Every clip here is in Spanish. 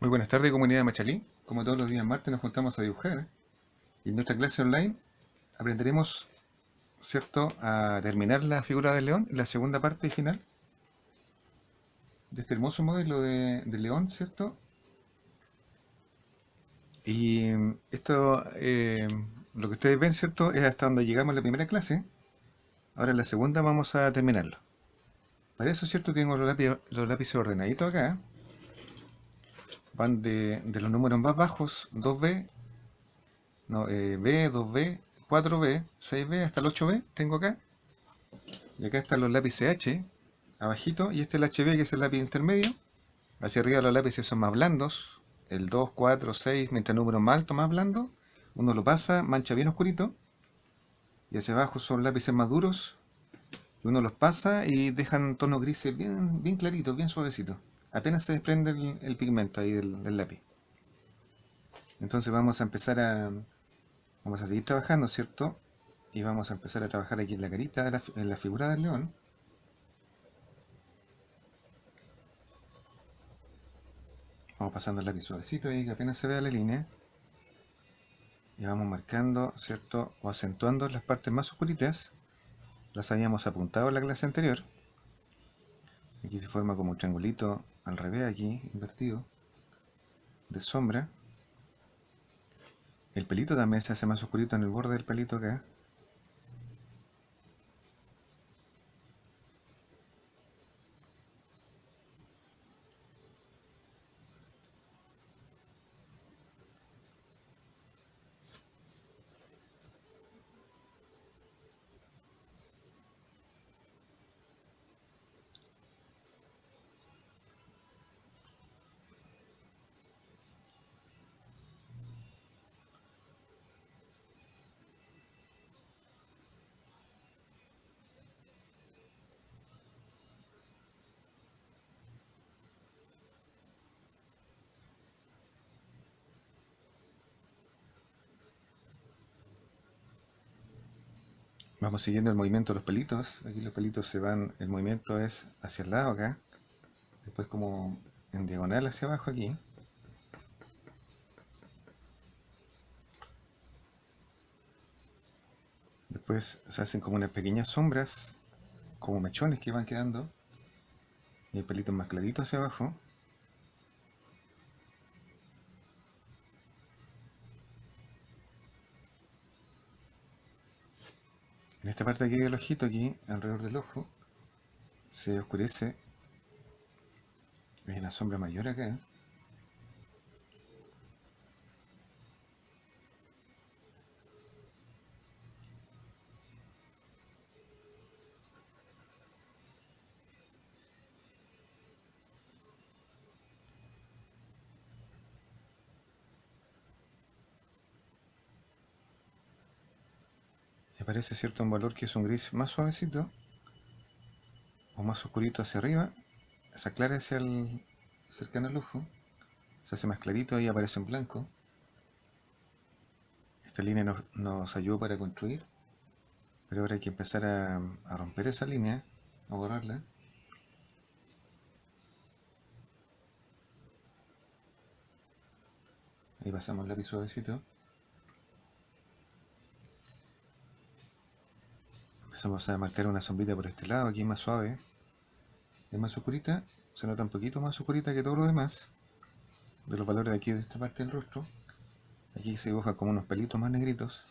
Muy buenas tardes, comunidad de Machalí. Como todos los días martes nos juntamos a dibujar y en nuestra clase online aprenderemos, ¿cierto?, a terminar la figura del león, la segunda parte y final de este hermoso modelo de león, ¿cierto? Y esto, lo que ustedes ven, ¿cierto?, es hasta donde llegamos en la primera clase. Ahora en la segunda vamos a terminarlo. Para eso, ¿cierto?, tengo los lápices ordenaditos acá. Van de los números más bajos, 2B, no, B, 2B, 4B, 6B hasta el 8B, tengo acá. Y acá están los lápices H, abajito, y este es el HB, que es el lápiz intermedio. Hacia arriba los lápices son más blandos, el 2, 4, 6, mientras el número más alto, más blando. Uno lo pasa, mancha bien oscurito. Y hacia abajo son lápices más duros, y uno los pasa y dejan tonos grises bien, bien claritos, bien suavecitos. Apenas se desprende el pigmento ahí del lápiz. Entonces vamos a seguir trabajando, ¿cierto? Y vamos a empezar a trabajar aquí en la carita, en la figura del león. Vamos pasando el lápiz suavecito ahí que apenas se vea la línea. Y vamos marcando, ¿cierto? O acentuando las partes más oscuritas. Las habíamos apuntado en la clase anterior. Aquí se forma como un triangulito al revés aquí, invertido, de sombra. El pelito también se hace más oscurito en el borde del pelito acá. Vamos siguiendo el movimiento de los pelitos. Aquí los pelitos se van, el movimiento es hacia el lado acá. Después como en diagonal hacia abajo aquí. Después se hacen como unas pequeñas sombras, como mechones que van quedando. Y el pelito más clarito hacia abajo. En esta parte aquí del ojito, aquí, alrededor del ojo, se oscurece. Hay una sombra mayor acá. Y aparece cierto un valor que es un gris más suavecito o más oscurito hacia arriba. Se aclara hacia el cercano al ojo. Se hace más clarito, ahí aparece en blanco. Esta línea nos ayudó para construir, pero ahora hay que empezar a romper esa línea, a borrarla. Ahí pasamos el lápiz suavecito. Empezamos a marcar una sombrita por este lado, aquí más suave. Es más oscurita, se nota un poquito más oscurita que todo lo demás. De los valores de aquí de esta parte del rostro. Aquí se dibuja como unos pelitos más negritos.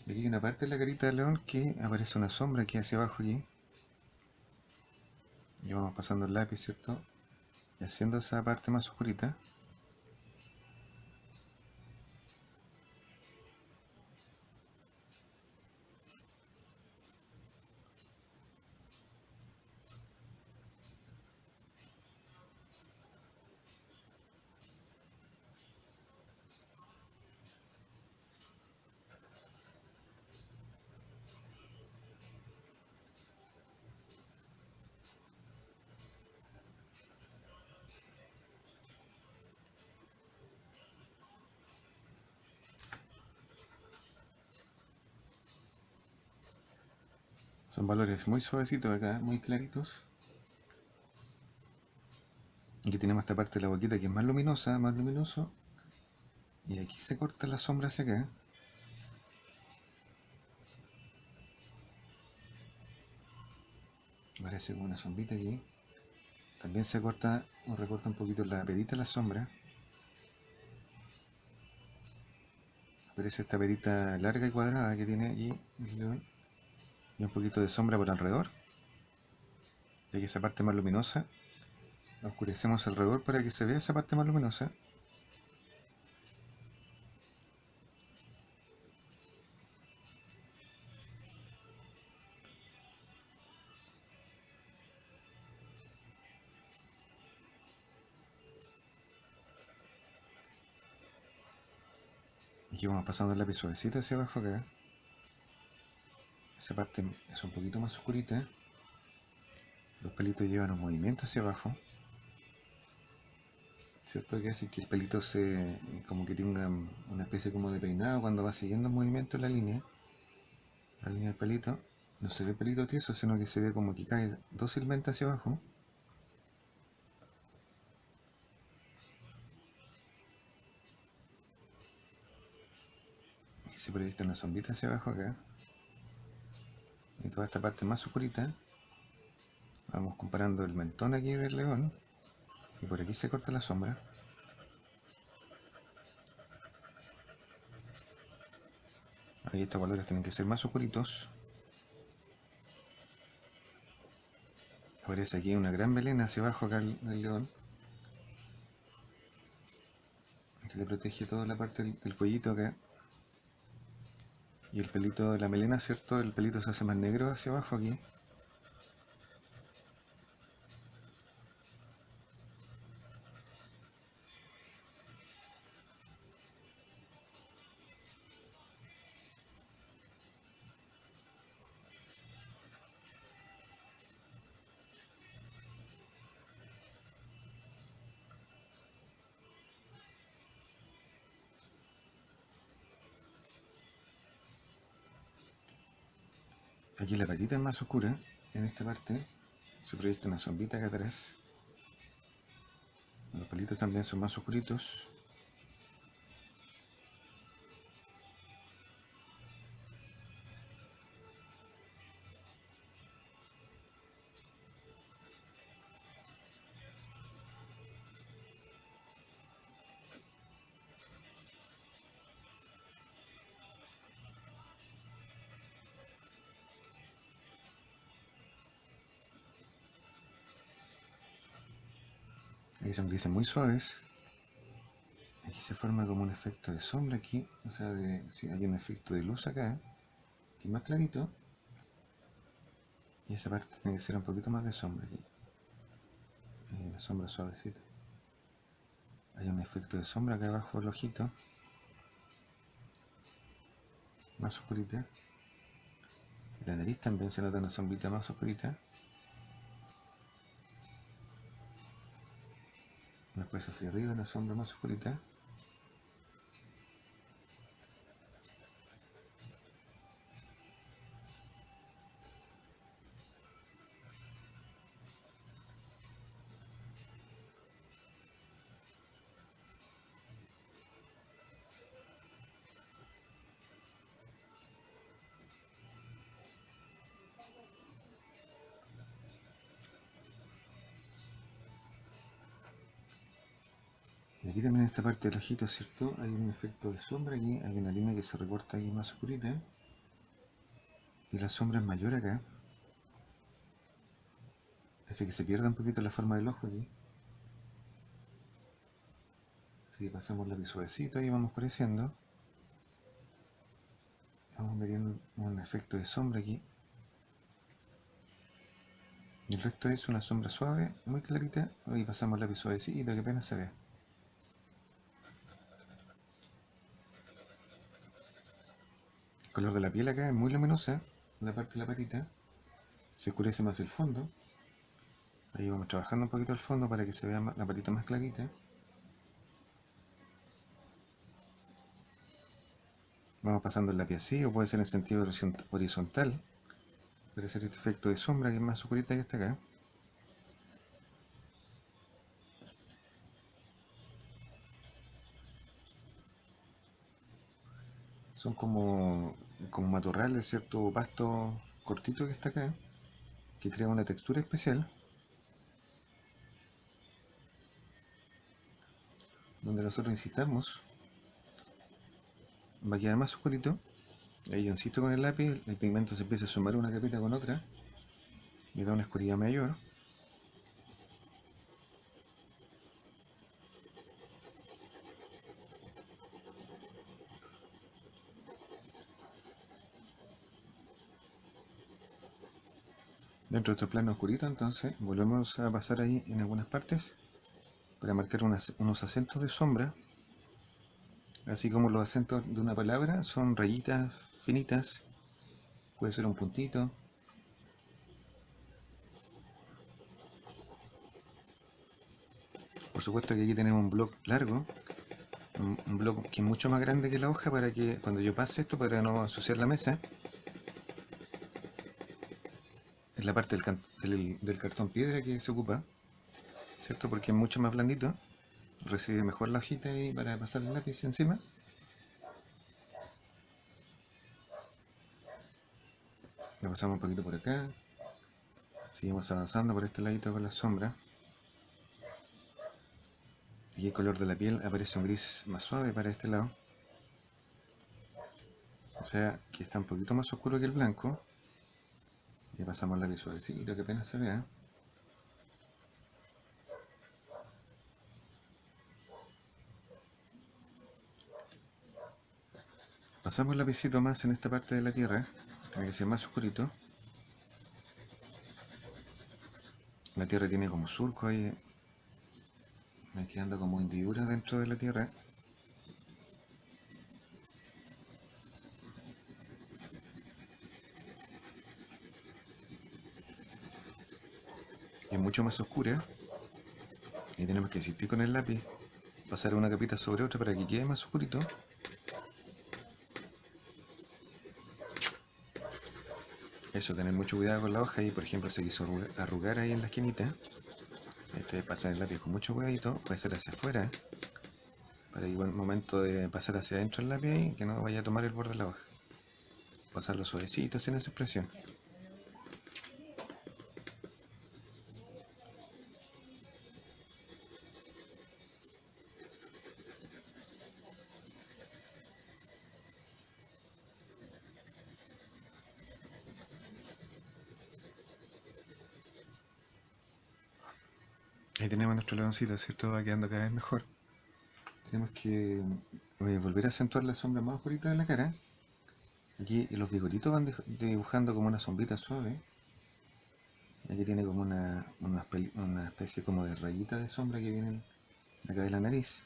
Y aquí hay una parte de la carita del león que aparece una sombra aquí hacia abajo aquí. Y vamos pasando el lápiz, ¿cierto? Y haciendo esa parte más oscurita. Son valores muy suavecitos acá, muy claritos. Aquí tenemos esta parte de la boquita que es más luminosa, más luminoso. Y aquí se corta la sombra hacia acá. Parece como una sombrita aquí. También se corta o recorta un poquito la perita de la sombra. Aparece esta perita larga y cuadrada que tiene aquí el león. Y un poquito de sombra por alrededor. Ya que esa parte más luminosa, oscurecemos alrededor para que se vea esa parte más luminosa. Aquí vamos pasando el lápiz suavecito hacia abajo acá. Esa parte es un poquito más oscurita. Los pelitos llevan un movimiento hacia abajo. ¿Cierto? Que hace que el pelito se como que tenga una especie como de peinado cuando va siguiendo el movimiento en la línea del pelito. No se ve pelito tieso, sino que se ve como que cae dócilmente hacia abajo. Y se proyecta una sombrita hacia abajo acá. Y toda esta parte más oscurita. Vamos comparando el mentón aquí del león. Y por aquí se corta la sombra. Ahí estos valores tienen que ser más oscuritos. Aparece aquí una gran melena hacia abajo acá del león. Que le protege toda la parte del cuellito acá. Y el pelito de la melena, ¿cierto? El pelito se hace más negro hacia abajo aquí. Aquí la patita es más oscura. En esta parte se proyecta una sombrita acá atrás. Los pelitos también son más oscuritos. Aquí son grises muy suaves. Aquí se forma como un efecto de sombra aquí. O sea, sí, hay un efecto de luz acá. Aquí más clarito. Y esa parte tiene que ser un poquito más de sombra aquí. La sombra suavecita. Hay un efecto de sombra acá abajo del ojito. Más oscurita. La nariz también se nota una sombrita más oscurita. Después hacia arriba una sombra más oscurita. Y aquí también en esta parte del ojito, ¿cierto? Hay un efecto de sombra aquí. Hay una línea que se recorta ahí más oscurita. Y la sombra es mayor acá. Hace que se pierda un poquito la forma del ojo aquí. Así que pasamos lápiz suavecito y vamos oscureciendo. Vamos metiendo un efecto de sombra aquí. Y el resto es una sombra suave, muy clarita. Y pasamos lápiz suavecito que apenas se ve. El color de la piel acá es muy luminosa. En la parte de la patita. Se oscurece más el fondo. Ahí vamos trabajando un poquito el fondo para que se vea la patita más clarita. Vamos pasando el lápiz así, o puede ser en sentido horizontal. Puede ser este efecto de sombra que es más oscurita que está acá. Son como matorrales, ¿cierto? Pasto cortito que está acá, que crea una textura especial, donde nosotros insistamos, va a quedar más oscurito. Ahí yo insisto con el lápiz, el pigmento se empieza a sumar una capita con otra, y da una oscuridad mayor. Dentro de estos planos oscuritos, entonces, volvemos a pasar ahí en algunas partes para marcar unos acentos de sombra, así como los acentos de una palabra son rayitas finitas, puede ser un puntito. Por supuesto que aquí tenemos un bloc largo, un bloc que es mucho más grande que la hoja para que cuando yo pase esto, para no ensuciar la mesa, es la parte del cartón piedra que se ocupa, ¿cierto? Porque es mucho más blandito, recibe mejor la hojita ahí para pasar el lápiz encima. Lo pasamos un poquito por acá, seguimos avanzando por este ladito con la sombra. Y el color de la piel aparece un gris más suave para este lado. O sea que está un poquito más oscuro que el blanco. Y pasamos la lápiz suavecito que apenas se vea. Pasamos el lapicito más en esta parte de la tierra. Tiene que ser más oscurito. La tierra tiene como surco ahí. Me quedando como hendiduras dentro de la tierra. Y es mucho más oscura. Y tenemos que insistir con el lápiz. Pasar una capita sobre otra para que quede más oscurito. Eso, tener mucho cuidado con la hoja. Y por ejemplo se quiso arrugar ahí en la esquinita. Pasar el lápiz con mucho cuidadito. Puede ser hacia afuera. Para igual momento de pasar hacia adentro el lápiz y que no vaya a tomar el borde de la hoja. Pasarlo suavecito sin esa presión. Ahí tenemos nuestro leoncito, ¿cierto? Va quedando cada vez mejor. Tenemos que volver a acentuar la sombra más oscurita de la cara. Aquí los bigotitos van dibujando como una sombrita suave. Aquí tiene como una especie como de rayita de sombra que vienen de acá de la nariz.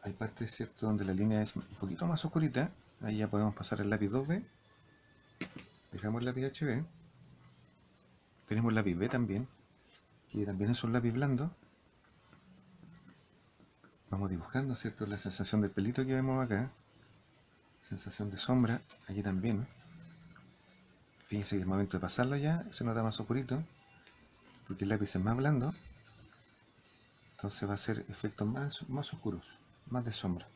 Hay partes, ¿cierto?, donde la línea es un poquito más oscurita. Ahí ya podemos pasar el lápiz 2B. Dejamos el lápiz HB. Tenemos el lápiz B también, que también es un lápiz blando. Vamos dibujando, ¿cierto?, la sensación del pelito que vemos acá. Sensación de sombra, aquí también. Fíjense que el momento de pasarlo ya se nota más oscurito, porque el lápiz es más blando. Entonces va a ser efectos más oscuros, más de sombra.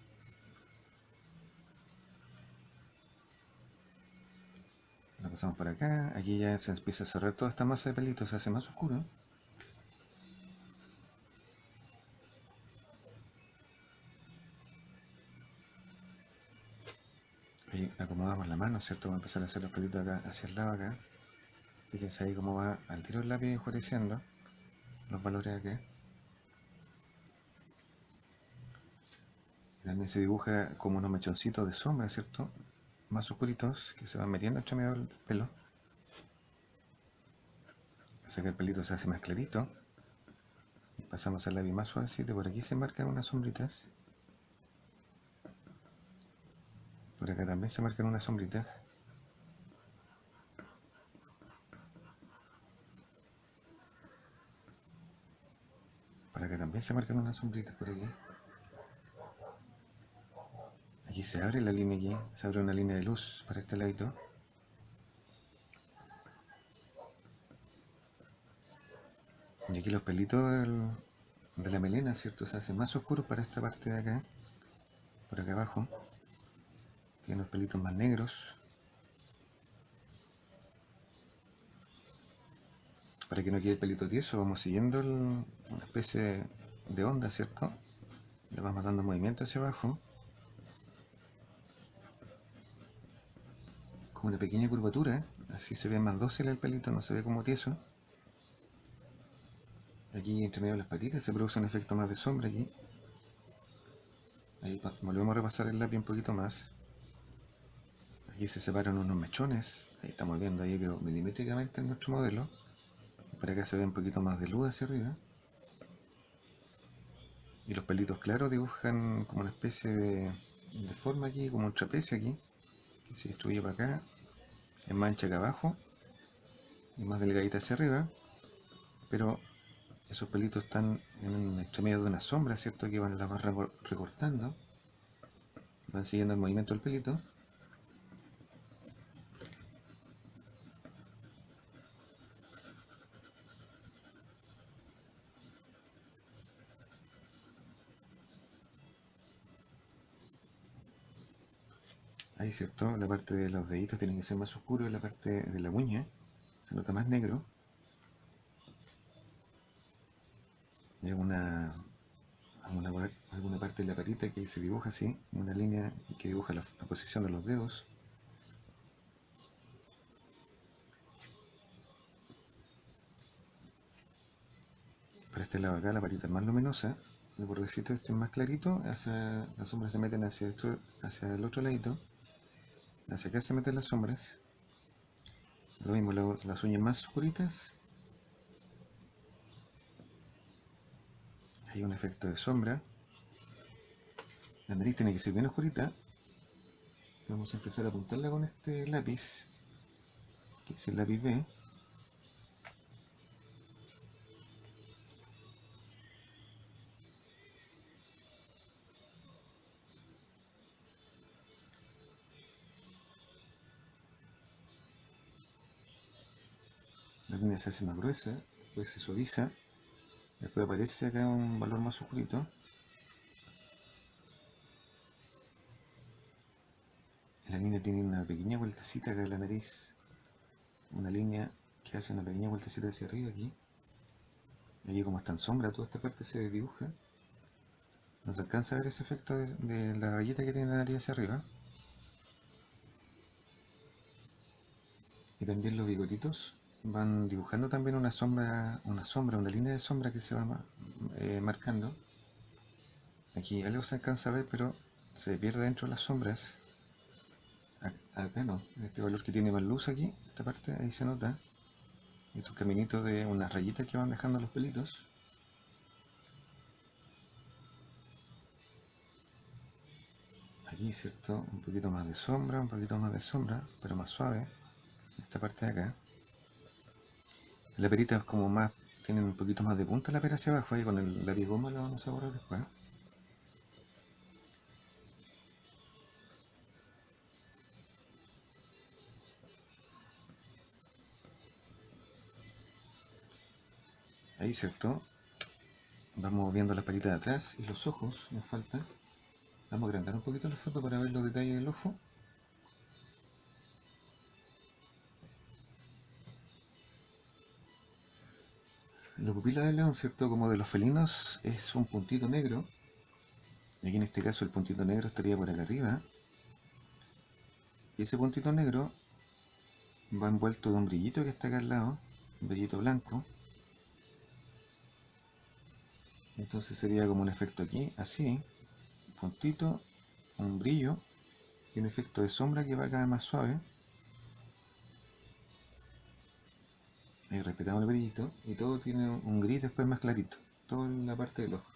Lo pasamos por acá, aquí ya se empieza a cerrar toda esta masa de pelitos, se hace más oscuro. Ahí acomodamos la mano, ¿cierto? Vamos a empezar a hacer los pelitos acá, hacia el lado acá. Fíjense ahí cómo va al tiro el lápiz oscureciendo los valores acá. También se dibuja como unos mechoncitos de sombra, ¿cierto? Más oscuritos que se van metiendo entre medio del pelo. Hace que el pelito se hace más clarito. Y pasamos al lápiz más suavecito. Por aquí se marcan unas sombritas. Por acá también se marcan unas sombritas. Por acá también se marcan unas sombritas por aquí. Aquí se abre la línea aquí. Se abre una línea de luz para este ladito. Y aquí los pelitos de la melena, ¿cierto? Se hace más oscuro para esta parte de acá, por acá abajo. Tiene unos pelitos más negros. Para que no quede el pelito tieso, vamos siguiendo una especie de onda, ¿cierto? Le vamos dando movimiento hacia abajo, como una pequeña curvatura, ¿eh? Así se ve más dócil el pelito, no se ve como tieso. Aquí entre medio de las patitas se produce un efecto más de sombra aquí. Ahí volvemos a repasar el lápiz un poquito más. Aquí se separan unos mechones. Ahí estamos viendo ahí que milimétricamente en nuestro modelo. Para acá se ve un poquito más de luz hacia arriba. Y los pelitos claros dibujan como una especie de forma aquí, como un trapecio aquí, que se distribuye para acá, en mancha acá abajo y más delgadita hacia arriba. Pero esos pelitos están entre medio de una sombra, ¿cierto? Que las van recortando, van siguiendo el movimiento del pelito. Ahí, ¿cierto? La parte de los deditos tiene que ser más oscuro, la parte de la uña se nota más negro. Hay alguna parte de la patita que se dibuja así, una línea que dibuja la posición de los dedos. Para este lado acá la patita es más luminosa, el bordecito este es más clarito, las sombras se meten hacia el otro ladito, hacia acá se meten las sombras. Lo mismo, las uñas más oscuritas. Hay un efecto de sombra. La nariz tiene que ser bien oscurita. Vamos a empezar a apuntarla con este lápiz, que es el lápiz B. La línea se hace más gruesa, después se suaviza, después aparece acá un valor más oscurito. La línea tiene una pequeña vueltecita acá en la nariz, una línea que hace una pequeña vueltecita hacia arriba aquí. Y allí como está en sombra, toda esta parte se dibuja. No se alcanza a ver ese efecto de la rayita que tiene la nariz hacia arriba. Y también los bigotitos van dibujando también una sombra, una línea de sombra que se va marcando. Aquí algo se alcanza a ver, pero se pierde dentro de las sombras. Acá no, este valor que tiene más luz aquí, esta parte, ahí se nota. Estos caminitos de unas rayitas que van dejando los pelitos. Aquí, ¿cierto? Un poquito más de sombra, un poquito más de sombra, pero más suave. Esta parte de acá. La perita es como más, tiene un poquito más de punta la pera hacia abajo, ahí con el lápiz goma lo vamos a borrar después. Ahí, ¿cierto? Vamos viendo las patitas de atrás y los ojos, nos falta. Vamos a agrandar un poquito la foto para ver los detalles del ojo. La pupila del león, ¿cierto? Como de los felinos, es un puntito negro. Y aquí en este caso el puntito negro estaría por acá arriba. Y ese puntito negro va envuelto de un brillito que está acá al lado, un brillito blanco. Entonces sería como un efecto aquí, así, puntito, un brillo y un efecto de sombra que va cada vez más suave. Ahí respetamos el brillito y todo tiene un gris después más clarito, todo en la parte del ojo.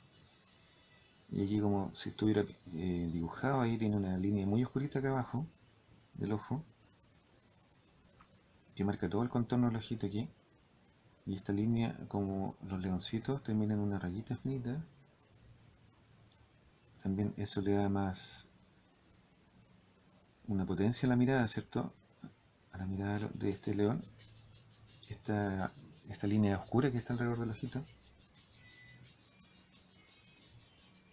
Y aquí como si estuviera dibujado, ahí tiene una línea muy oscurita acá abajo del ojo que marca todo el contorno del ojito aquí. Y esta línea, como los leoncitos, termina en una rayita finita. También eso le da más una potencia a la mirada, ¿cierto? A la mirada de este león. Esta línea oscura que está alrededor del ojito.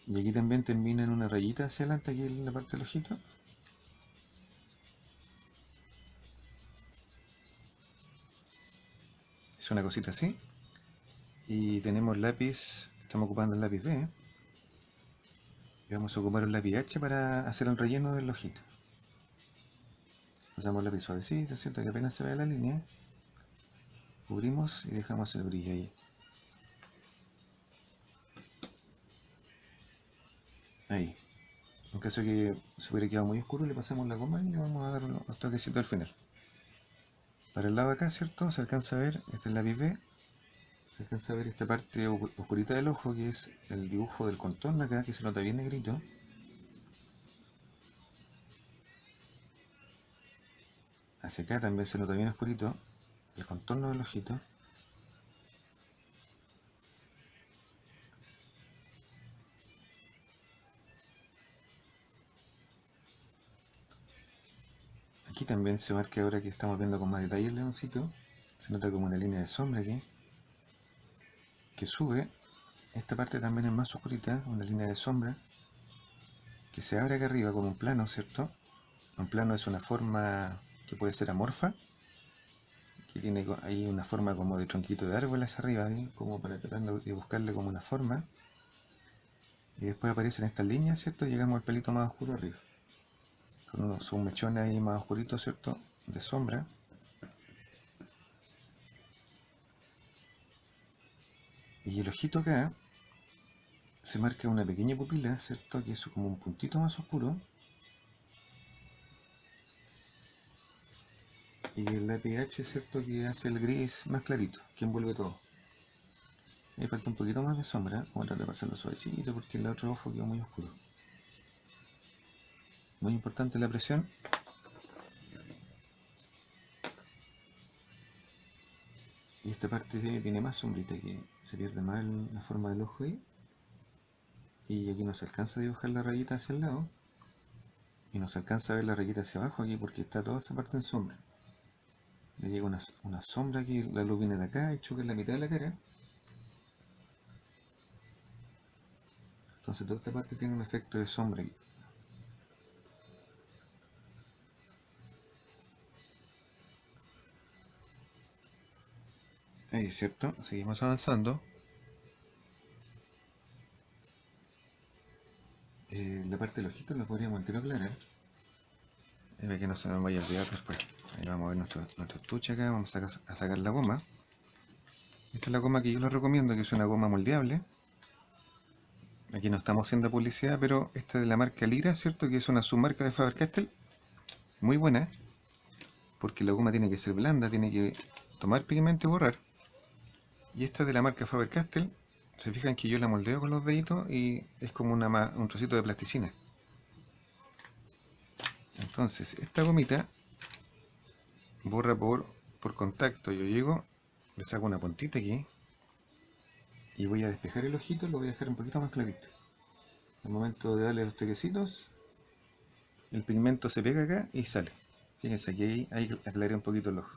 Y aquí también termina en una rayita hacia adelante, aquí en la parte del ojito. Es una cosita así. Y tenemos lápiz, estamos ocupando el lápiz B. Y vamos a ocupar un lápiz H para hacer el relleno del ojito. Usamos el lápiz suavecito, ¿cierto? Que apenas se vea la línea. Cubrimos y dejamos el brillo ahí. Ahí. En caso de que se hubiera quedado muy oscuro, le pasamos la goma y le vamos a dar unos toquecitos al final. Para el lado de acá, ¿cierto? Se alcanza a ver, este es el lápiz B. Se alcanza a ver esta parte oscurita del ojo, que es el dibujo del contorno acá, que se nota bien negrito. Hacia acá también se nota bien oscurito el contorno del ojito. Aquí también se marca, ahora que estamos viendo con más detalle el leoncito, se nota como una línea de sombra aquí, que sube. Esta parte también es más oscurita, una línea de sombra, que se abre acá arriba con un plano, ¿cierto? Un plano es una forma que puede ser amorfa, que tiene ahí una forma como de tronquito de árbol hacia arriba, ¿eh? Como para tratar de buscarle como una forma. Y después aparecen estas líneas, ¿cierto? Llegamos al pelito más oscuro arriba, con unos mechones ahí más oscuritos, ¿cierto? De sombra. Y el ojito acá se marca una pequeña pupila, ¿cierto? Que es como un puntito más oscuro. Y el lápiz H, ¿cierto? Que hace el gris más clarito, que envuelve todo. Me falta un poquito más de sombra, voy a tratar de pasarlo suavecito porque el otro ojo quedó muy oscuro. Muy importante la presión. Y esta parte tiene más sombrita, que se pierde más la forma del ojo ahí. Y aquí no se alcanza a dibujar la rayita hacia el lado. Y no se alcanza a ver la rayita hacia abajo aquí porque está toda esa parte en sombra. Le llega una sombra aquí, la luz viene de acá y choca en la mitad de la cara. Entonces toda esta parte tiene un efecto de sombra aquí. Ahí, ¿cierto? Seguimos avanzando. La parte del ojito la podríamos entero aclarar. Para que no se nos vaya a olvidar después. Ahí vamos a ver nuestro estuche acá, vamos a sacar la goma. Esta es la goma que yo les recomiendo, que es una goma moldeable. Aquí no estamos haciendo publicidad, pero esta es de la marca Lira, ¿cierto? Que es una submarca de Faber-Castell. Muy buena, porque la goma tiene que ser blanda, tiene que tomar pigmento y borrar. Y esta es de la marca Faber-Castell. Se fijan que yo la moldeo con los deditos y es como un trocito de plasticina. Entonces, esta gomita borra por contacto. Yo llego, le saco una puntita aquí y voy a despejar el ojito, lo voy a dejar un poquito más clarito. Al momento de darle los toquecitos, el pigmento se pega acá y sale. Fíjense, aquí ahí aclaré un poquito el ojo.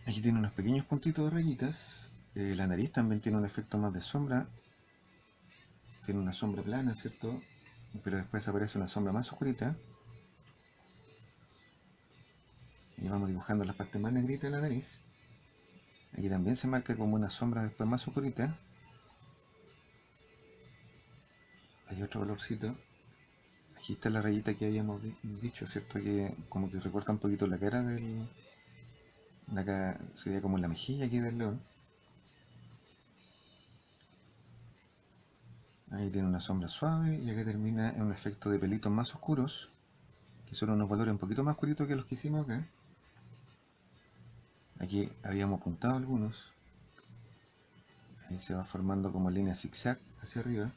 Aquí tiene unos pequeños puntitos de rayitas. La nariz también tiene un efecto más de sombra. Tiene una sombra plana, ¿cierto? Pero después aparece una sombra más oscurita. Y vamos dibujando las partes más negritas de la nariz. Aquí también se marca como una sombra después más oscurita. Hay otro colorcito. Aquí está la rayita que habíamos dicho, ¿cierto? Que como que recorta un poquito la cara del... Acá sería como la mejilla aquí del león. Ahí tiene una sombra suave y acá termina en un efecto de pelitos más oscuros, que son unos valores un poquito más oscuritos que los que hicimos acá. Aquí habíamos apuntado algunos. Ahí se va formando como línea zigzag hacia arriba.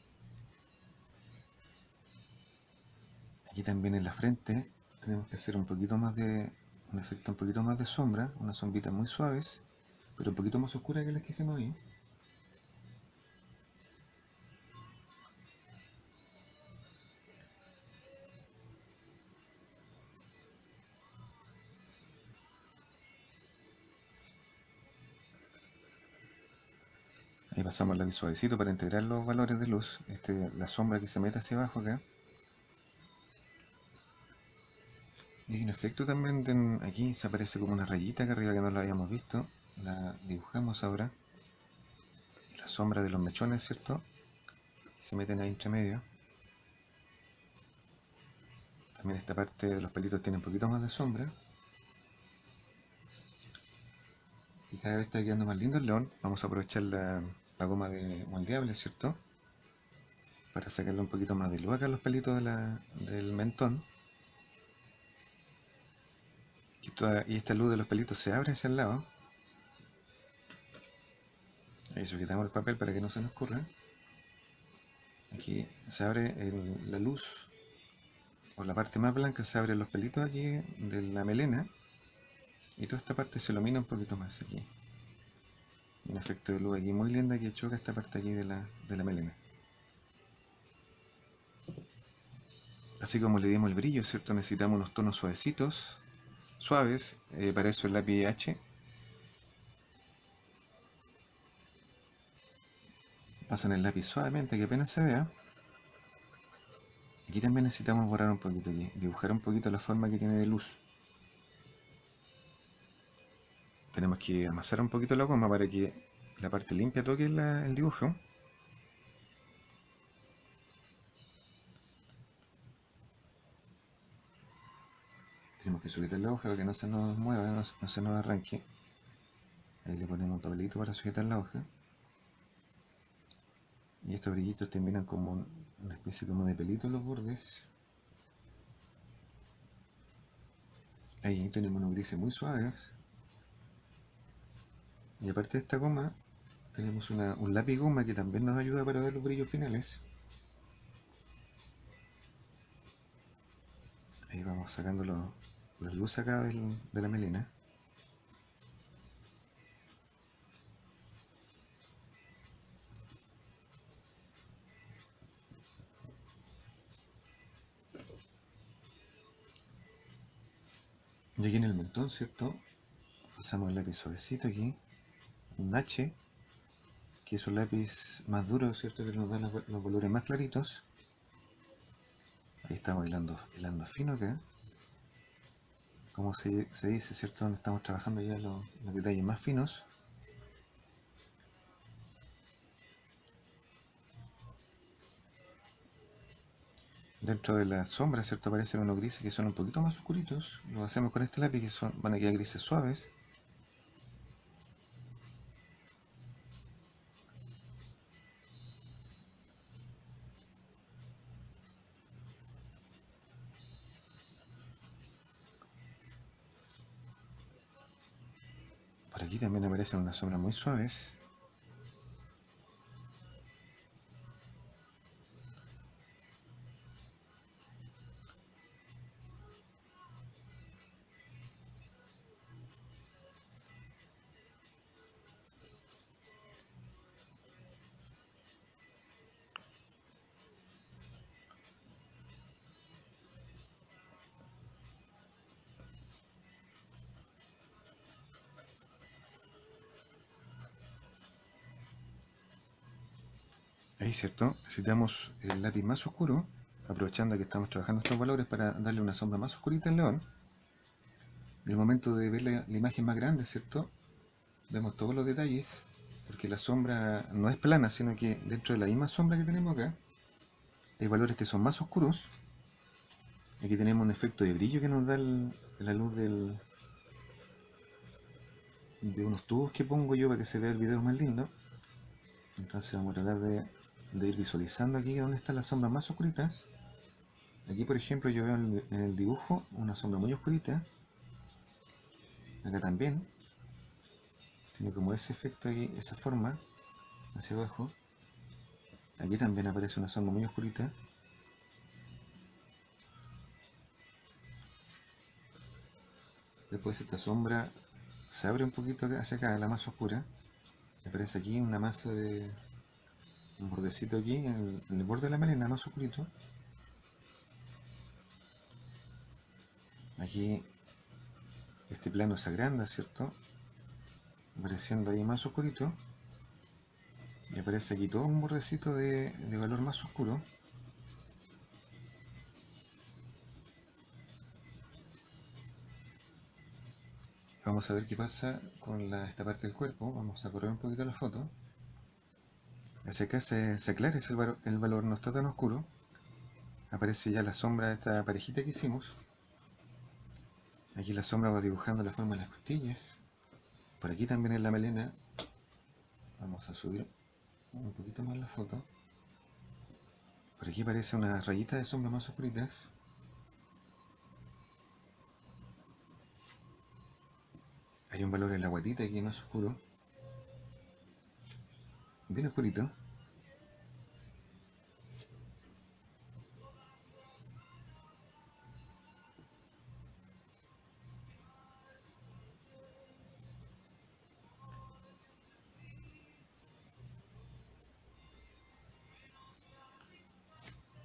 Aquí también en la frente tenemos que hacer un poquito más de... un efecto un poquito más de sombra, unas sombritas muy suaves, pero un poquito más oscuras que las que hicimos ahí. Ahí pasamos el lápiz suavecito para integrar los valores de luz. La sombra que se mete hacia abajo acá. Y hay un efecto también, aquí se aparece como una rayita acá arriba que no lo habíamos visto. La dibujamos ahora. Y la sombra de los mechones, ¿cierto? Que se meten ahí entre medio. También esta parte de los pelitos tiene un poquito más de sombra. Y cada vez está quedando más lindo el león. Vamos a aprovechar la goma de moldeable, ¿cierto? Para sacarle un poquito más de luz acá a los pelitos del mentón. Y esta luz de los pelitos se abre hacia el lado. Ahí sujetamos el papel para que no se nos escurra. Aquí se abre la luz, o la parte más blanca se abren los pelitos aquí de la melena. Y toda esta parte se ilumina un poquito más aquí. Un efecto de luz aquí muy lindo que choca esta parte aquí de la melena. Así como le dimos el brillo, ¿cierto? Necesitamos unos tonos suavecitos, suaves, para eso el lápiz H. Pasan el lápiz suavemente, que apenas se vea. Aquí también necesitamos borrar un poquito aquí, dibujar un poquito la forma que tiene de luz. Tenemos que amasar un poquito la goma para que la parte limpia toque el dibujo. Tenemos que sujetar la hoja para que no se nos mueva, no se nos arranque. Ahí le ponemos un papelito para sujetar la hoja. Y estos brillitos terminan como una especie como de pelito en los bordes. Ahí tenemos unos grises muy suaves. Y aparte de esta goma, tenemos un lápiz goma que también nos ayuda para dar los brillos finales. Ahí vamos sacando las luces acá de la melena. Y aquí en el mentón, ¿cierto? Pasamos el lápiz suavecito aquí. Un H, que es un lápiz más duro, ¿cierto? Que nos da los colores más claritos. Ahí estamos hilando fino acá. Como se dice, ¿cierto? Donde estamos trabajando ya los detalles más finos. Dentro de la sombra, ¿cierto? Aparecen unos grises que son un poquito más oscuritos. Lo hacemos con este lápiz que van a quedar grises suaves. Por aquí también aparecen unas sombras muy suaves. Ahí, ¿cierto? Necesitamos el lápiz más oscuro, aprovechando que estamos trabajando estos valores para darle una sombra más oscurita al león. En el momento de ver la imagen más grande, ¿cierto? Vemos todos los detalles, porque la sombra no es plana, sino que dentro de la misma sombra que tenemos acá, hay valores que son más oscuros. Aquí tenemos un efecto de brillo que nos da la luz de unos tubos que pongo yo para que se vea el video más lindo. Entonces vamos a tratar de ir visualizando aquí donde están las sombras más oscuritas. Aquí por ejemplo yo veo en el dibujo una sombra muy oscurita. Acá también. Tiene como ese efecto aquí, esa forma hacia abajo. Aquí también aparece una sombra muy oscurita. Después esta sombra se abre un poquito hacia acá, la más oscura. Me aparece aquí una masa de un bordecito aquí en el borde de la melena, más oscurito. Aquí este plano se agranda, ¿cierto? Apareciendo ahí más oscurito. Y aparece aquí todo un bordecito de valor más oscuro. Vamos a ver qué pasa con esta parte del cuerpo. Vamos a correr un poquito la foto. Hacia acá se aclara el valor, no está tan oscuro. Aparece ya la sombra de esta parejita que hicimos. Aquí la sombra va dibujando la forma de las costillas. Por aquí también en la melena. Vamos a subir un poquito más la foto. Por aquí aparece una rayita de sombra más oscuritas. Hay un valor en la guatita aquí más oscuro. Bien oscurito.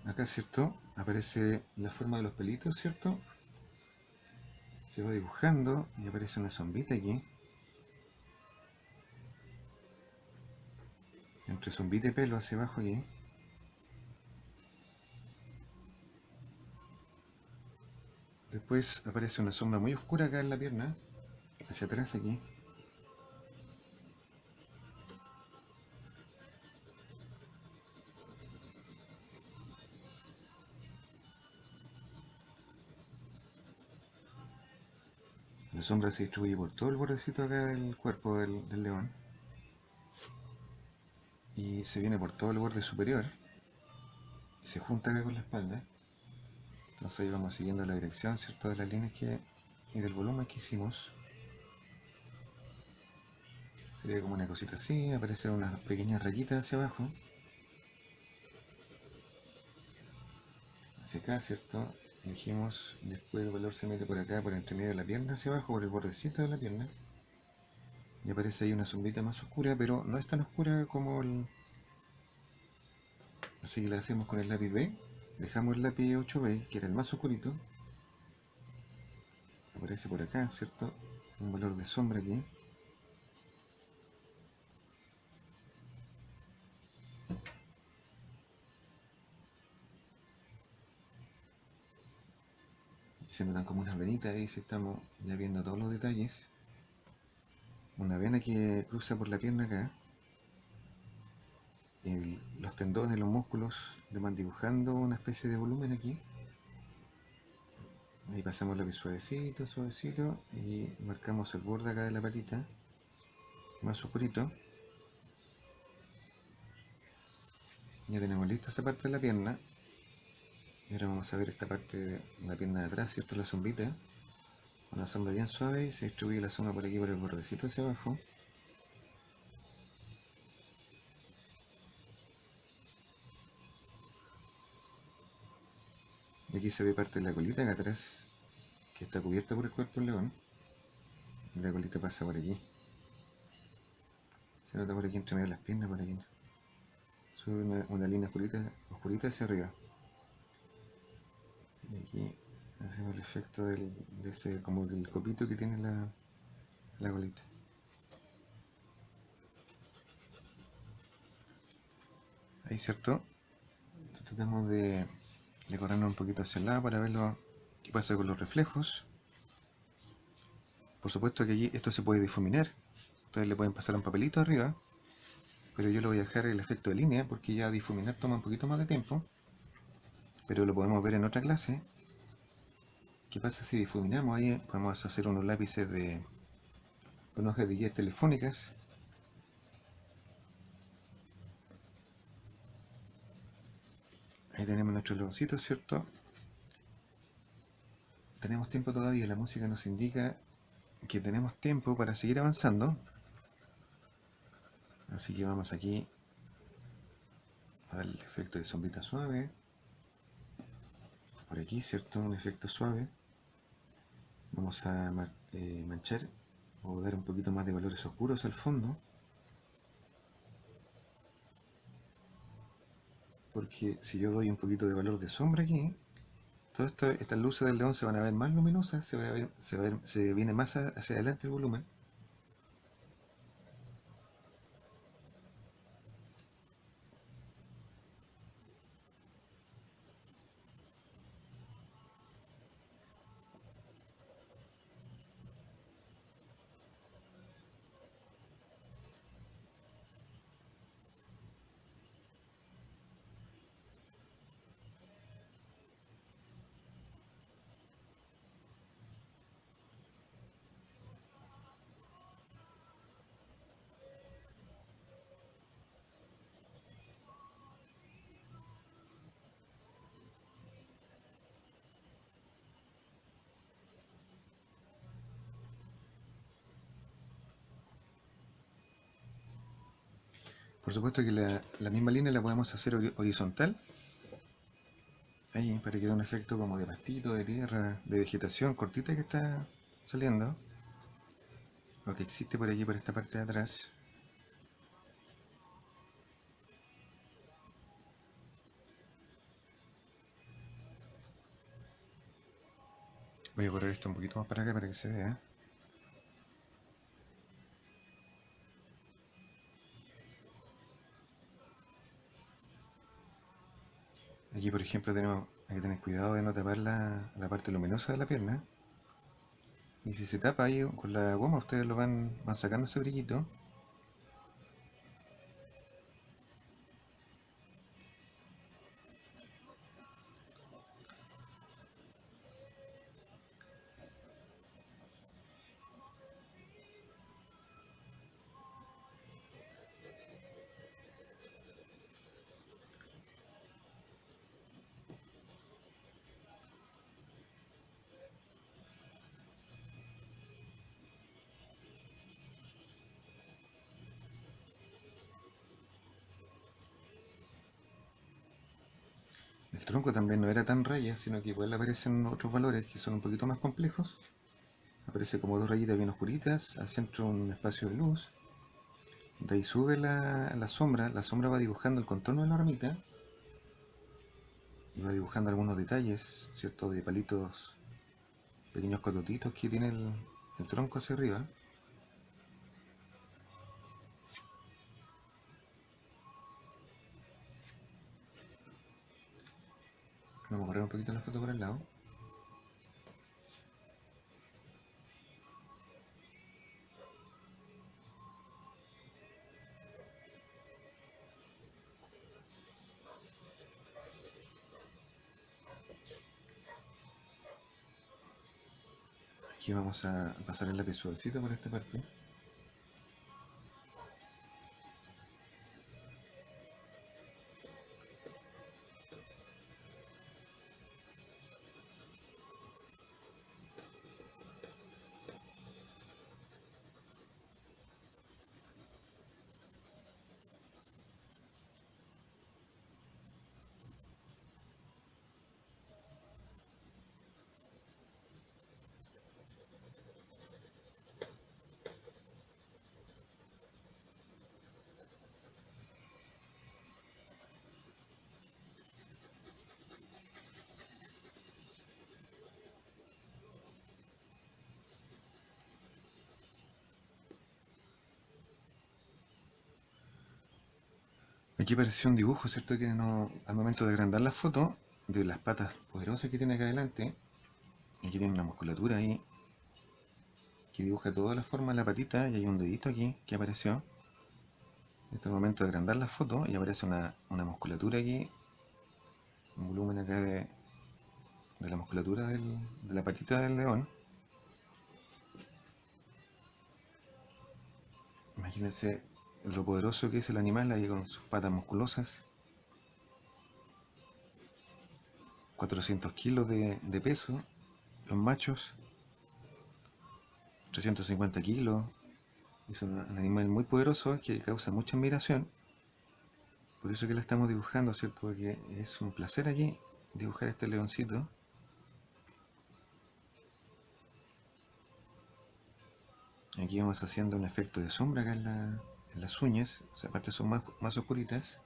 Acá, ¿cierto? Aparece la forma de los pelitos, ¿cierto? Se va dibujando y aparece una sombrita aquí. Entre sombrita y pelo hacia abajo aquí. Después aparece una sombra muy oscura acá en la pierna. Hacia atrás aquí. La sombra se distribuye por todo el bordecito acá del cuerpo del león. Y se viene por todo el borde superior. Y se junta acá con la espalda. Entonces ahí vamos siguiendo la dirección, ¿cierto? De las líneas y del volumen que hicimos. Sería como una cosita así, aparecen unas pequeñas rayitas hacia abajo. Hacia acá, ¿cierto? Elegimos, después el valor se mete por acá, por entre medio de la pierna hacia abajo, por el bordecito de la pierna. Y aparece ahí una sombrita más oscura, pero no es tan oscura como el... Así que la hacemos con el lápiz B. Dejamos el lápiz 8B, que era el más oscurito. Aparece por acá, ¿cierto? Un valor de sombra aquí. Y se notan como unas venitas ahí, si estamos ya viendo todos los detalles. Una vena que cruza por la pierna acá. Los tendones, los músculos le van dibujando una especie de volumen aquí. Ahí pasamos la suavecito, suavecito y marcamos el borde acá de la patita, más oscurito. Ya tenemos lista esa parte de la pierna. Y ahora vamos a ver esta parte de la pierna de atrás, ¿cierto? La sombrita. Una sombra bien suave y se distribuye la sombra por aquí por el bordecito hacia abajo. Y aquí se ve parte de la colita acá atrás, que está cubierta por el cuerpo del león. Y la colita pasa por aquí. Se nota por aquí entre medio de las piernas, por aquí. Sube una línea oscurita hacia arriba. Y aquí hacemos el efecto de ese, como el copito que tiene la colita. Ahí, ¿cierto? Entonces tratamos de corrernos un poquito hacia el lado para ver qué pasa con los reflejos. Por supuesto que aquí esto se puede difuminar. Ustedes le pueden pasar un papelito arriba, pero yo le voy a dejar el efecto de línea porque ya difuminar toma un poquito más de tiempo. Pero lo podemos ver en otra clase. ¿Qué pasa si difuminamos? Ahí podemos hacer unos lápices con hojas de guías telefónicas. Ahí tenemos nuestros leoncitos, ¿cierto? Tenemos tiempo todavía, la música nos indica que tenemos tiempo para seguir avanzando. Así que vamos aquí a dar el efecto de sombrita suave. Por aquí, ¿cierto? Un efecto suave. Vamos a manchar o dar un poquito más de valores oscuros al fondo. Porque si yo doy un poquito de valor de sombra aquí, todas estas luces del león se van a ver más luminosas, se viene más hacia adelante el volumen. Por supuesto que la misma línea la podemos hacer horizontal, ahí, para que dé un efecto como de pastito, de tierra, de vegetación cortita que está saliendo, o que existe por allí, por esta parte de atrás. Voy a correr esto un poquito más para acá para que se vea. Aquí, por ejemplo, hay que tener cuidado de no tapar la parte luminosa de la pierna. Y si se tapa ahí con la goma, ustedes van sacando ese brillito. El tronco también no era tan raya, sino que igual aparecen otros valores que son un poquito más complejos. Aparece como dos rayitas bien oscuritas, al centro un espacio de luz. De ahí sube la sombra va dibujando el contorno de la ramita y va dibujando algunos detalles, ¿cierto? De palitos, pequeños cototitos que tiene el tronco hacia arriba. Vamos a correr un poquito la foto por el lado. Aquí vamos a pasar el lápiz suavecito por esta parte. Aquí apareció un dibujo, ¿cierto? Que no, al momento de agrandar la foto, de las patas poderosas que tiene acá adelante, aquí tiene una musculatura ahí que dibuja toda la forma de la patita y hay un dedito aquí que apareció. Este es el momento de agrandar la foto y aparece una musculatura aquí, un volumen acá de la musculatura de la patita del león. Imagínense lo poderoso que es el animal ahí con sus patas musculosas. 400 kilos de peso, los machos, 350 kilos. Es un animal muy poderoso que causa mucha admiración. Por eso que la estamos dibujando, ¿cierto? Porque es un placer aquí dibujar este leoncito. Aquí vamos haciendo un efecto de sombra acá en las uñas. Esa parte son más oscuritas.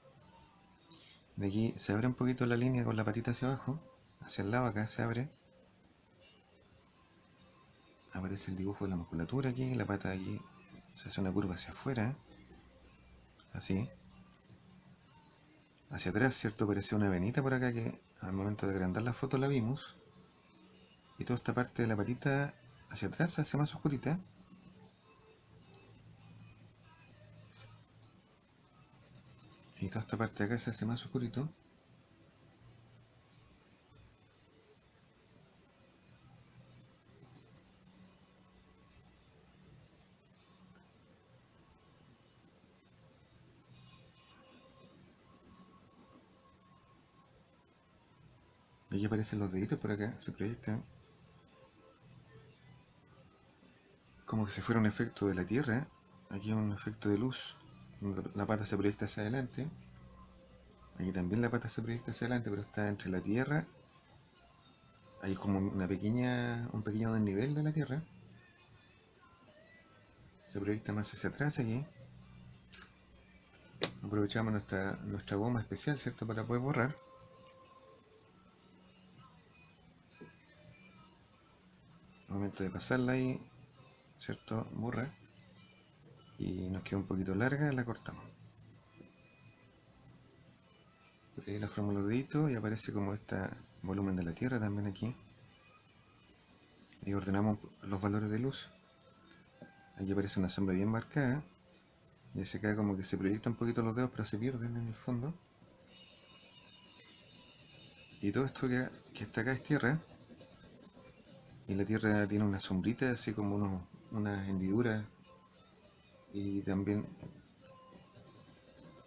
De aquí se abre un poquito la línea con la patita hacia abajo. Hacia el lado acá se abre. Aparece el dibujo de la musculatura aquí. La pata aquí se hace una curva hacia afuera. Así. Hacia atrás, ¿cierto? Apareció una venita por acá que al momento de agrandar la foto la vimos. Y toda esta parte de la patita hacia atrás se hace más oscurita. Y toda esta parte de acá se hace más oscurito. Y aquí aparecen los deditos por acá, se proyectan. Como que si fuera un efecto de la Tierra. Aquí un efecto de luz. La pata se proyecta hacia adelante. Aquí también la pata se proyecta hacia adelante, pero está entre la tierra. Hay como un pequeño desnivel de la tierra. Se proyecta más hacia atrás aquí. Aprovechamos nuestra goma especial, ¿cierto? Para poder borrar. Al momento de pasarla ahí, ¿cierto? Borra. Y nos queda un poquito larga, la cortamos. Ahí la formamos los deditos y aparece como este volumen de la tierra también aquí. Y ordenamos los valores de luz. Aquí aparece una sombra bien marcada. Y se queda como que se proyecta un poquito los dedos, pero se pierden en el fondo. Y todo esto que está acá es tierra. Y la tierra tiene una sombrita, así como unas hendiduras. Y también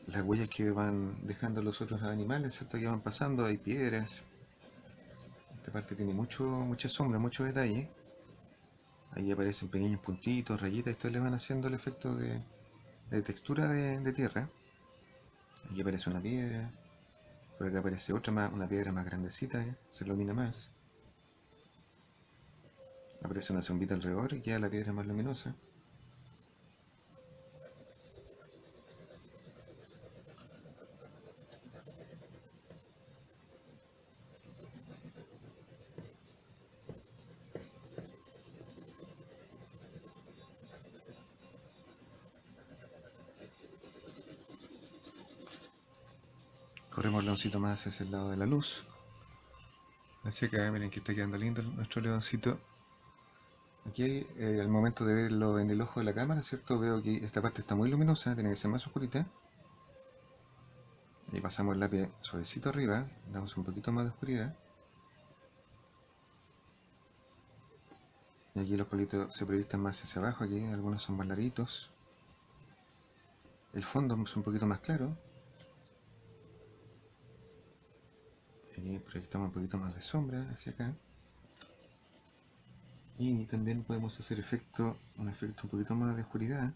las huellas que van dejando los otros animales, ¿cierto? Que van pasando, hay piedras. Esta parte tiene mucha sombra, mucho detalle. Ahí aparecen pequeños puntitos, rayitas, esto le van haciendo el efecto de textura de tierra. Aquí aparece una piedra, por acá aparece otra más, una piedra más grandecita, se ilumina más. Aparece una sombrita alrededor y queda la piedra más luminosa. Corremos el leoncito más hacia el lado de la luz. Así que miren que está quedando lindo nuestro leoncito. Aquí al momento de verlo en el ojo de la cámara, ¿cierto? Veo que esta parte está muy luminosa, tiene que ser más oscurita. Y pasamos el lápiz suavecito arriba, damos un poquito más de oscuridad. Y aquí los palitos se proyectan más hacia abajo, aquí algunos son más larguitos. El fondo es un poquito más claro. Aquí proyectamos un poquito más de sombra hacia acá. Y también podemos hacer un efecto un poquito más de oscuridad.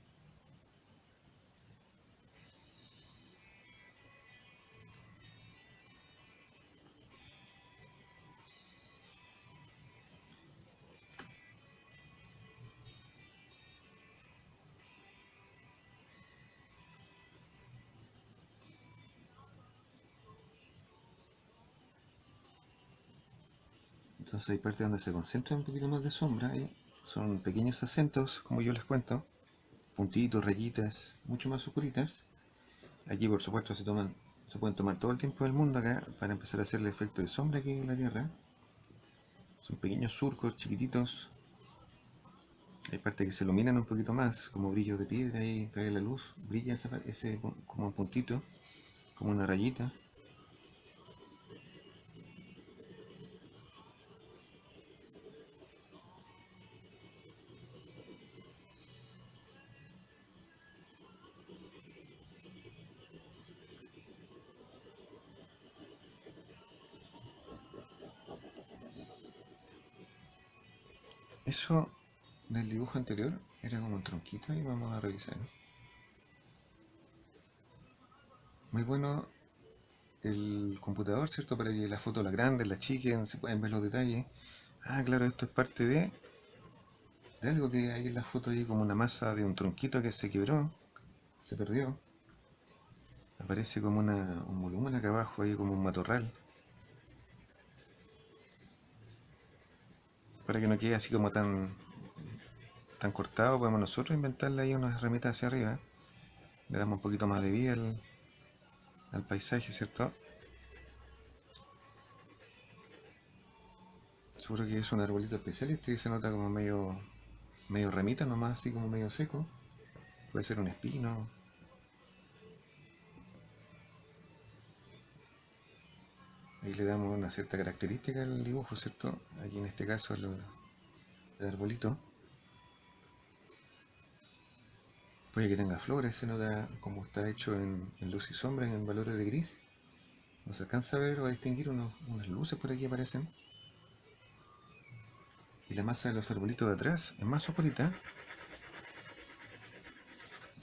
Entonces hay partes donde se concentra un poquito más de sombra. Son pequeños acentos, como yo les cuento. Puntitos, rayitas, mucho más oscuritas. Aquí por supuesto se pueden tomar todo el tiempo del mundo acá para empezar a hacer el efecto de sombra aquí en la Tierra. Son pequeños surcos chiquititos. Hay partes que se iluminan un poquito más, como brillos de piedra y trae la luz. Brilla ese como un puntito, como una rayita. Eso del dibujo anterior era como un tronquito y vamos a revisar. Muy bueno el computador, ¿cierto? Para que la foto la grande, la chiquen, se pueden ver los detalles. Ah, claro, esto es parte de algo que hay en la foto ahí, como una masa de un tronquito que se quebró, se perdió. Aparece como un volumen acá abajo, ahí como un matorral. Para que no quede así como tan cortado, podemos nosotros inventarle ahí unas ramitas hacia arriba. Le damos un poquito más de vida al paisaje, ¿cierto? Seguro que es un arbolito especial, este que se nota como medio ramita nomás, así como medio seco. Puede ser un espino. Ahí le damos una cierta característica al dibujo, ¿cierto? Aquí en este caso el arbolito. Puede que tenga flores, se nota como está hecho en luz y sombra, en valores de gris. No se alcanza a ver o a distinguir unas luces por aquí aparecen. Y la masa de los arbolitos de atrás es más oscurita.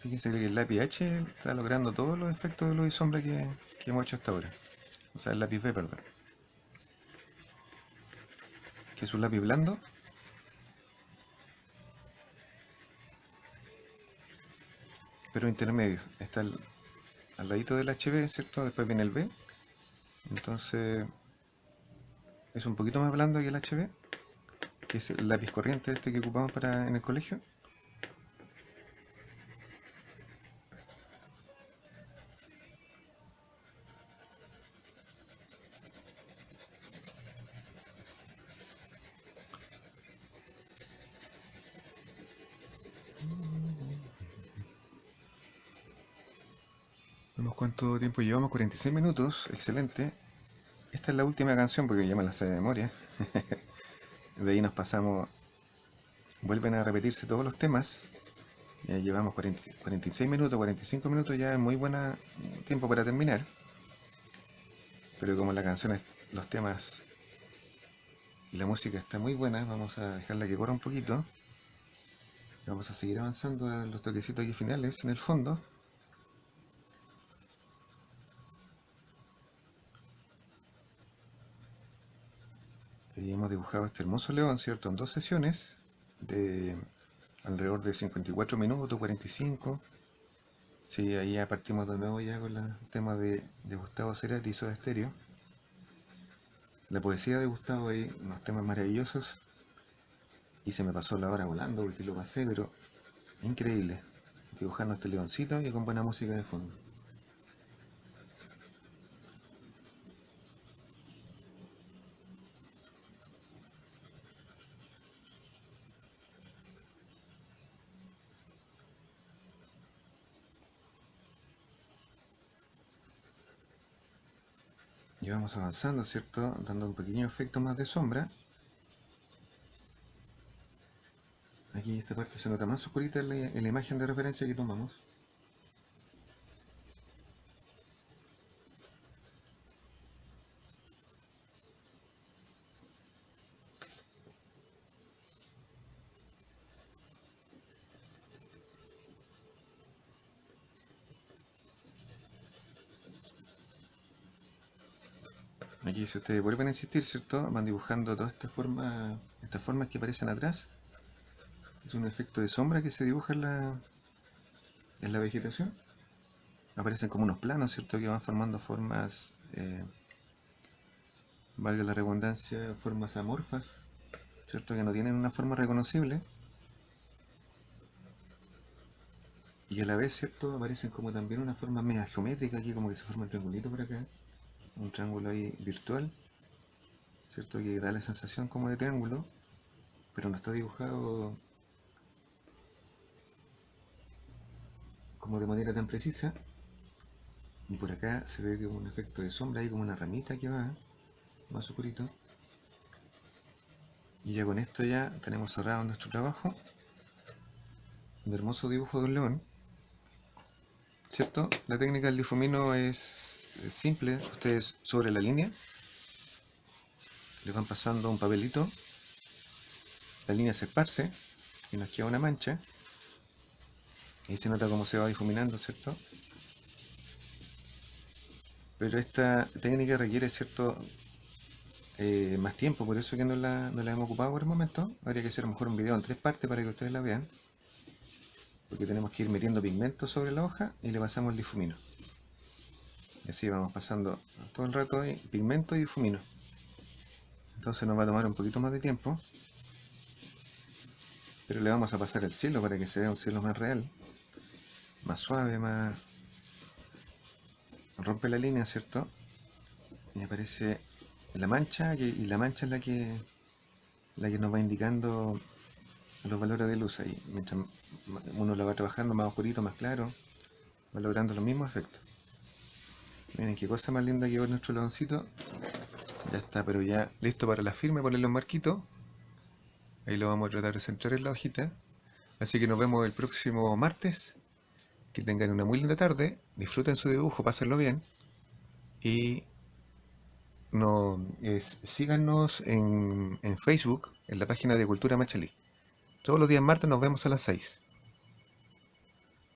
Fíjense que el lápiz H está logrando todos los efectos de luz y sombra que hemos hecho hasta ahora. O sea, el lápiz B, perdón. Que es un lápiz blando. Pero intermedio. Está al ladito del HB, ¿cierto? Después viene el B. Entonces es un poquito más blando que el HB, que es el lápiz corriente este que ocupamos en el colegio. Vemos cuánto tiempo llevamos, 46 minutos, excelente. Esta es la última canción porque ya me la sé de memoria. De ahí nos pasamos, vuelven a repetirse todos los temas. Ya llevamos 46 minutos, 45 minutos, ya es muy buen tiempo para terminar. Pero como la canción, los temas y la música está muy buena, vamos a dejarla que corra un poquito. Y vamos a seguir avanzando a los toquecitos aquí finales en el fondo. Y hemos dibujado este hermoso león, ¿cierto? En 2 sesiones de alrededor de 54 minutos, 45. Sí, ahí ya partimos de nuevo ya con el tema de Gustavo Cerati y Soda Stereo. La poesía de Gustavo, ahí unos temas maravillosos. Y se me pasó la hora volando porque lo pasé, pero increíble. Dibujando este leoncito y con buena música de fondo. Y vamos avanzando, ¿cierto? Dando un pequeño efecto más de sombra. Aquí esta parte se nota más oscurita en la imagen de referencia que tomamos. Aquí si ustedes vuelven a insistir, ¿cierto? Van dibujando todas estas formas que aparecen atrás. Es un efecto de sombra que se dibuja en la vegetación. Aparecen como unos planos, ¿cierto? Que van formando formas, valga la redundancia, formas amorfas, ¿cierto? Que no tienen una forma reconocible. Y a la vez, ¿cierto? Aparecen como también una forma media geométrica, aquí como que se forma un triangulito por acá. Un triángulo ahí virtual, ¿cierto? Que da la sensación como de triángulo, pero no está dibujado como de manera tan precisa. Y por acá se ve que un efecto de sombra, hay como una ramita que va más oscurito. Y ya con esto ya tenemos cerrado nuestro trabajo. Un hermoso dibujo de un león, ¿cierto? La técnica del difumino es simple. Ustedes sobre la línea le van pasando un papelito, la línea se esparce y nos queda una mancha. Ahí se nota cómo se va difuminando, ¿cierto? Pero esta técnica requiere cierto más tiempo, por eso que no la hemos ocupado por el momento. Habría que hacer a lo mejor un video en 3 partes para que ustedes la vean, porque tenemos que ir metiendo pigmento sobre la hoja y le pasamos el difumino. Y así vamos pasando todo el rato ahí, pigmento y difumino. Entonces nos va a tomar un poquito más de tiempo, pero le vamos a pasar el cielo para que se vea un cielo más real, más suave, más... Rompe la línea, ¿cierto? Y aparece la mancha, y la mancha es la que nos va indicando los valores de luz ahí. Mientras uno lo va trabajando más oscurito, más claro, va logrando los mismos efectos. Miren qué cosa más linda que ver nuestro leoncito. Ya está, pero ya listo para la firma, ponerle un marquito. Ahí lo vamos a tratar de centrar en la hojita. Así que nos vemos el próximo martes. Que tengan una muy linda tarde. Disfruten su dibujo, pásenlo bien. Y no, síganos en Facebook, en la página de Cultura Machalí. Todos los días martes nos vemos a las 6.